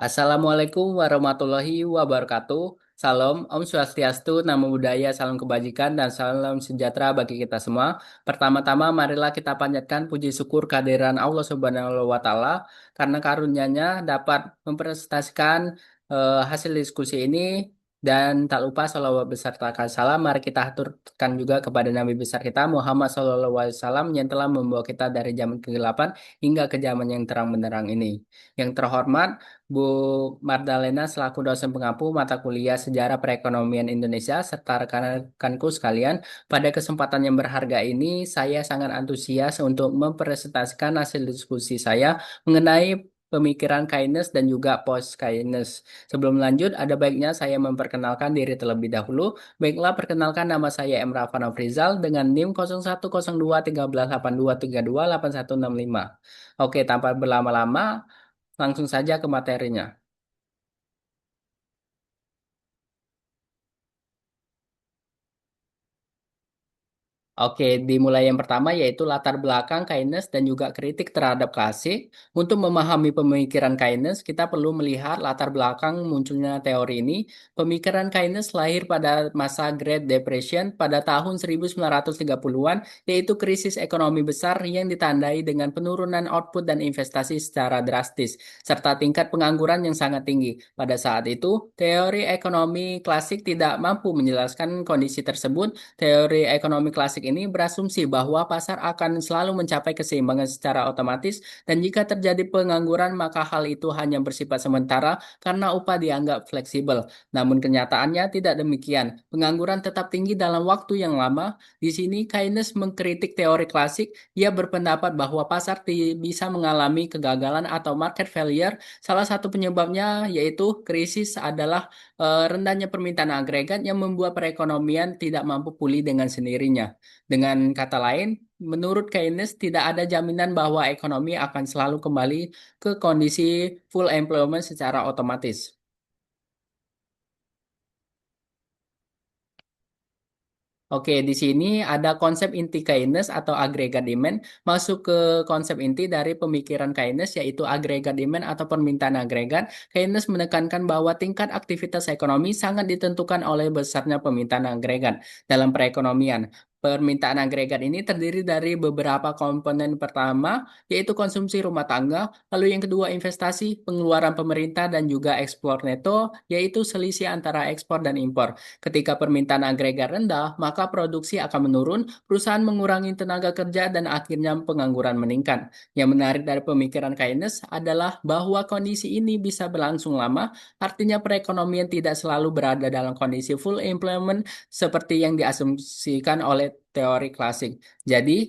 Assalamualaikum warahmatullahi wabarakatuh. Salam, Om Swastiastu, Namo Buddhaya, salam kebajikan, dan salam sejahtera bagi kita semua. Pertama-tama, marilah kita panjatkan puji syukur kehadiran Allah Subhanahu wa Ta'ala, karena karunia-Nya dapat mempresentasikan hasil diskusi ini. Dan tak lupa salawat beserta salam, mari kita haturkan juga kepada Nabi besar kita Muhammad SAW yang telah membawa kita dari zaman kegelapan hingga ke zaman yang terang benderang ini. Yang terhormat, Bu Mardalena selaku dosen pengampu mata kuliah Sejarah Perekonomian Indonesia serta rekan-rekanku sekalian, pada kesempatan yang berharga ini saya sangat antusias untuk mempresentasikan hasil diskusi saya mengenai pemikiran kindness dan juga post kindness. Sebelum lanjut, ada baiknya saya memperkenalkan diri terlebih dahulu. Baiklah, perkenalkan nama saya Emra Fanafrizal dengan NIM 0102 1382 8165. Oke, tanpa berlama-lama, langsung saja ke materinya. Oke, dimulai yang pertama yaitu latar belakang kindness dan juga kritik terhadap kasih. Untuk memahami pemikiran kindness, kita perlu melihat latar belakang munculnya teori ini. Pemikiran kindness lahir pada masa Great Depression pada tahun 1930-an, yaitu krisis ekonomi besar yang ditandai dengan penurunan output dan investasi secara drastis, serta tingkat pengangguran yang sangat tinggi. Pada saat itu, teori ekonomi klasik tidak mampu menjelaskan kondisi tersebut. Teori ekonomi klasik ini berasumsi bahwa pasar akan selalu mencapai keseimbangan secara otomatis, dan jika terjadi pengangguran maka hal itu hanya bersifat sementara karena upah dianggap fleksibel. Namun kenyataannya tidak demikian. Pengangguran tetap tinggi dalam waktu yang lama. Di sini Keynes mengkritik teori klasik. Ia berpendapat bahwa pasar bisa mengalami kegagalan atau market failure. Salah satu penyebabnya yaitu krisis adalah rendahnya permintaan agregat yang membuat perekonomian tidak mampu pulih dengan sendirinya. Dengan kata lain, menurut Keynes tidak ada jaminan bahwa ekonomi akan selalu kembali ke kondisi full employment secara otomatis. Oke, di sini ada konsep inti Keynes atau agregat demand masuk ke konsep inti dari pemikiran Keynes yaitu agregat demand atau permintaan agregat. Keynes menekankan bahwa tingkat aktivitas ekonomi sangat ditentukan oleh besarnya permintaan agregat dalam perekonomian. Permintaan agregat ini terdiri dari beberapa komponen. Pertama, yaitu konsumsi rumah tangga, lalu yang kedua investasi, pengeluaran pemerintah, dan juga ekspor neto, yaitu selisih antara ekspor dan impor. Ketika permintaan agregat rendah, maka produksi akan menurun, perusahaan mengurangi tenaga kerja, dan akhirnya pengangguran meningkat. Yang menarik dari pemikiran Keynes adalah bahwa kondisi ini bisa berlangsung lama, artinya perekonomian tidak selalu berada dalam kondisi full employment seperti yang diasumsikan oleh teori klasik. Jadi,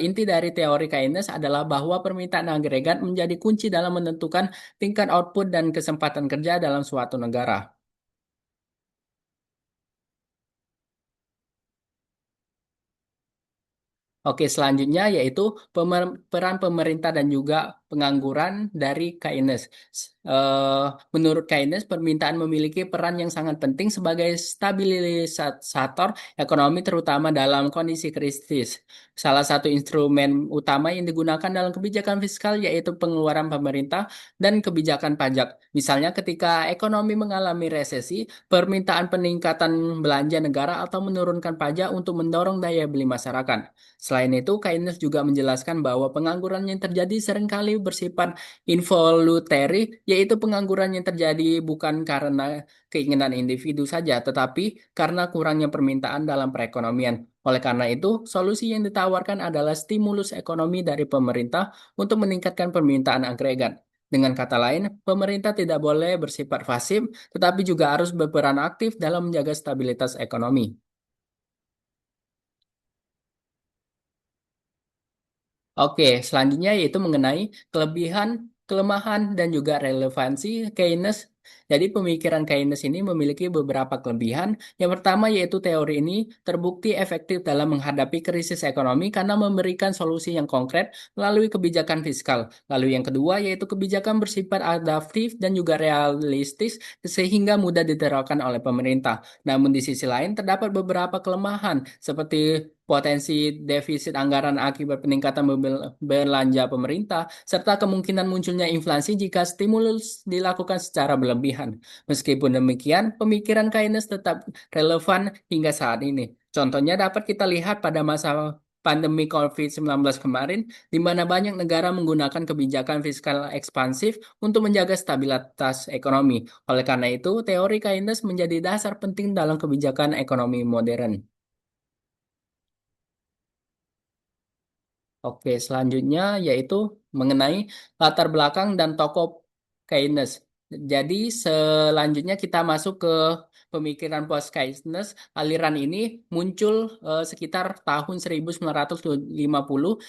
inti dari teori Keynes adalah bahwa permintaan agregat menjadi kunci dalam menentukan tingkat output dan kesempatan kerja dalam suatu negara. Oke, selanjutnya yaitu peran pemerintah dan juga pengangguran dari Keynes. Menurut Keynes, permintaan memiliki peran yang sangat penting sebagai stabilisator ekonomi, terutama dalam kondisi krisis. Salah satu instrumen utama yang digunakan dalam kebijakan fiskal yaitu pengeluaran pemerintah dan kebijakan pajak. Misalnya, ketika ekonomi mengalami resesi, permintaan peningkatan belanja negara atau menurunkan pajak untuk mendorong daya beli masyarakat. Selain itu, Keynes juga menjelaskan bahwa pengangguran yang terjadi seringkali bersifat involuntary, yaitu pengangguran yang terjadi bukan karena keinginan individu saja, tetapi karena kurangnya permintaan dalam perekonomian. Oleh karena itu, solusi yang ditawarkan adalah stimulus ekonomi dari pemerintah untuk meningkatkan permintaan agregat. Dengan kata lain, pemerintah tidak boleh bersifat pasif, tetapi juga harus berperan aktif dalam menjaga stabilitas ekonomi. Oke, selanjutnya yaitu mengenai kelebihan, kelemahan, dan juga relevansi Keynes. Jadi pemikiran Keynes ini memiliki beberapa kelebihan. Yang pertama yaitu teori ini terbukti efektif dalam menghadapi krisis ekonomi karena memberikan solusi yang konkret melalui kebijakan fiskal. Lalu yang kedua yaitu kebijakan bersifat adaptif dan juga realistis sehingga mudah diterapkan oleh pemerintah. Namun di sisi lain terdapat beberapa kelemahan seperti potensi defisit anggaran akibat peningkatan belanja pemerintah, serta kemungkinan munculnya inflasi jika stimulus dilakukan secara berlebihan. Meskipun demikian, pemikiran Keynes tetap relevan hingga saat ini. Contohnya dapat kita lihat pada masa pandemi COVID-19 kemarin, di mana banyak negara menggunakan kebijakan fiskal ekspansif untuk menjaga stabilitas ekonomi. Oleh karena itu, teori Keynes menjadi dasar penting dalam kebijakan ekonomi modern. Oke, selanjutnya yaitu mengenai latar belakang dan tokoh Keynes. Jadi selanjutnya kita masuk ke pemikiran post-Keynes. Aliran ini muncul sekitar tahun 1950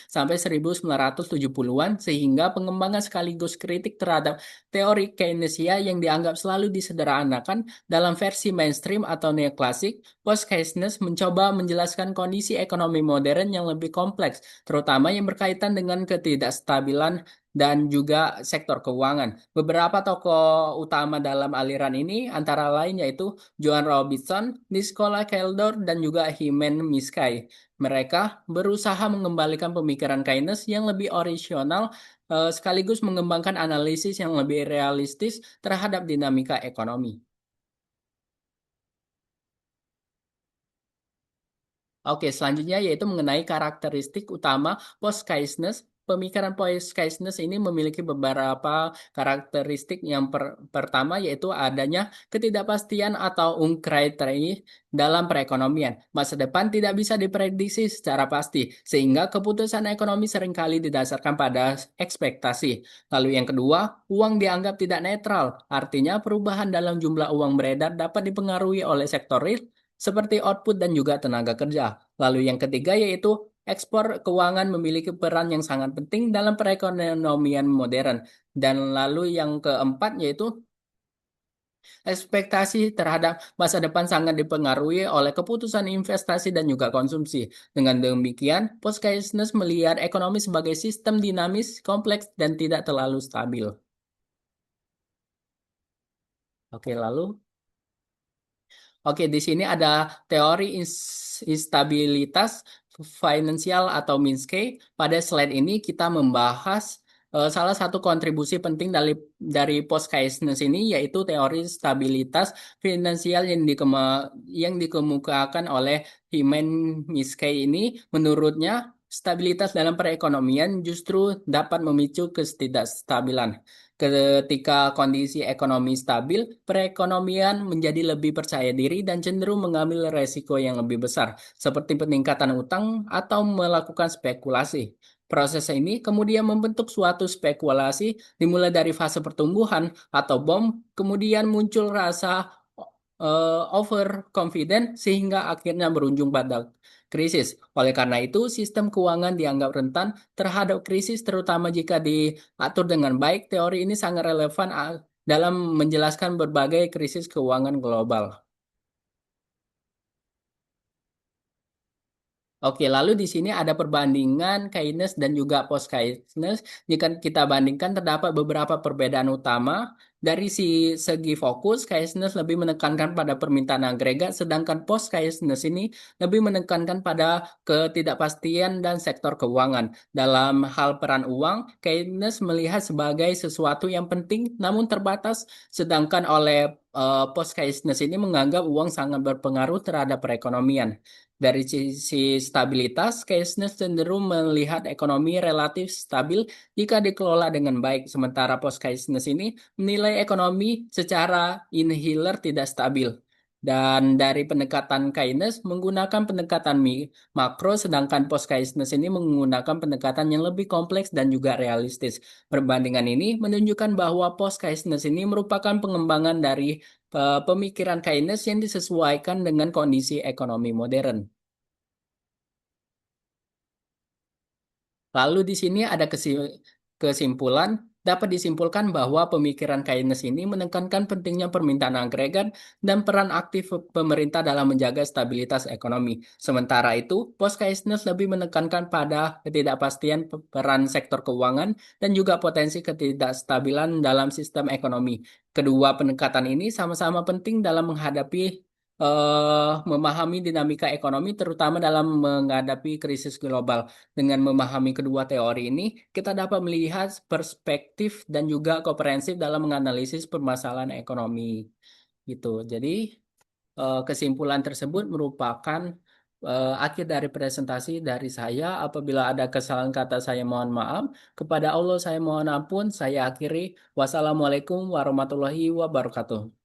sampai 1970-an sehingga pengembangan sekaligus kritik terhadap teori Keynesia yang dianggap selalu disederhanakan dalam versi mainstream atau neoklasik. Post-Keynes mencoba menjelaskan kondisi ekonomi modern yang lebih kompleks terutama yang berkaitan dengan ketidakstabilan dan juga sektor keuangan. Beberapa tokoh utama dalam aliran ini antara lain yaitu Joan Robinson, Nicola Keldor, dan juga Hyman Miskay. Mereka berusaha mengembalikan pemikiran Keynes yang lebih orisinal sekaligus mengembangkan analisis yang lebih realistis terhadap dinamika ekonomi. Oke, selanjutnya yaitu mengenai karakteristik utama post-Keynes. Pemikiran post-Keynes ini memiliki beberapa karakteristik yang pertama yaitu adanya ketidakpastian atau uncertainty dalam perekonomian. Masa depan tidak bisa diprediksi secara pasti, sehingga keputusan ekonomi seringkali didasarkan pada ekspektasi. Lalu yang kedua, uang dianggap tidak netral. Artinya perubahan dalam jumlah uang beredar dapat dipengaruhi oleh sektor real seperti output dan juga tenaga kerja. Lalu yang ketiga yaitu ekspor keuangan memiliki peran yang sangat penting dalam perekonomian modern. Dan lalu yang keempat yaitu ekspektasi terhadap masa depan sangat dipengaruhi oleh keputusan investasi dan juga konsumsi. Dengan demikian, post-Keynesianism melihat ekonomi sebagai sistem dinamis, kompleks, dan tidak terlalu stabil. Oke, lalu oke, di sini ada teori instabilitas finansial atau Minsky. Pada slide ini kita membahas salah satu kontribusi penting dari post-Keynesianism ini yaitu teori stabilitas finansial yang dikemukakan oleh Hyman Minsky ini. Menurutnya, stabilitas dalam perekonomian justru dapat memicu ketidakstabilan. Ketika kondisi ekonomi stabil, perekonomian menjadi lebih percaya diri dan cenderung mengambil resiko yang lebih besar, seperti peningkatan utang atau melakukan spekulasi. Proses ini kemudian membentuk suatu spekulasi dimulai dari fase pertumbuhan atau bom, kemudian muncul rasa overconfident sehingga akhirnya berujung pada krisis. Oleh karena itu, sistem keuangan dianggap rentan terhadap krisis terutama jika diatur dengan baik. Teori ini sangat relevan dalam menjelaskan berbagai krisis keuangan global. Oke, lalu di sini ada perbandingan Keynes dan juga post-Keynes. Jika kita bandingkan, terdapat beberapa perbedaan utama. Dari segi fokus, Keynes lebih menekankan pada permintaan agregat, sedangkan post-Keynes ini lebih menekankan pada ketidakpastian dan sektor keuangan. Dalam hal peran uang, Keynes melihat sebagai sesuatu yang penting namun terbatas, sedangkan oleh post-Keynes ini menganggap uang sangat berpengaruh terhadap perekonomian. Dari sisi stabilitas, Keynes cenderung melihat ekonomi relatif stabil jika dikelola dengan baik, sementara post-Keynes ini menilai ekonomi secara inhiler tidak stabil. Dan dari pendekatan Keynes menggunakan pendekatan makro, sedangkan post-Keynes ini menggunakan pendekatan yang lebih kompleks dan juga realistis. Perbandingan ini menunjukkan bahwa post-Keynes ini merupakan pengembangan dari pemikiran Keynes yang disesuaikan dengan kondisi ekonomi modern. Lalu di sini ada kesimpulan, dapat disimpulkan bahwa pemikiran Keynes ini menekankan pentingnya permintaan agregat dan peran aktif pemerintah dalam menjaga stabilitas ekonomi. Sementara itu, post-Keynes lebih menekankan pada ketidakpastian peran sektor keuangan dan juga potensi ketidakstabilan dalam sistem ekonomi. Kedua pendekatan ini sama-sama penting dalam menghadapi memahami dinamika ekonomi, terutama dalam menghadapi krisis global. Dengan memahami kedua teori ini, kita dapat melihat perspektif dan juga komprehensif dalam menganalisis permasalahan ekonomi. Gitu. Jadi, kesimpulan tersebut merupakan akhir dari presentasi dari saya. Apabila ada kesalahan kata, saya mohon maaf. Kepada Allah saya mohon ampun. Saya akhiri. Wassalamualaikum warahmatullahi wabarakatuh.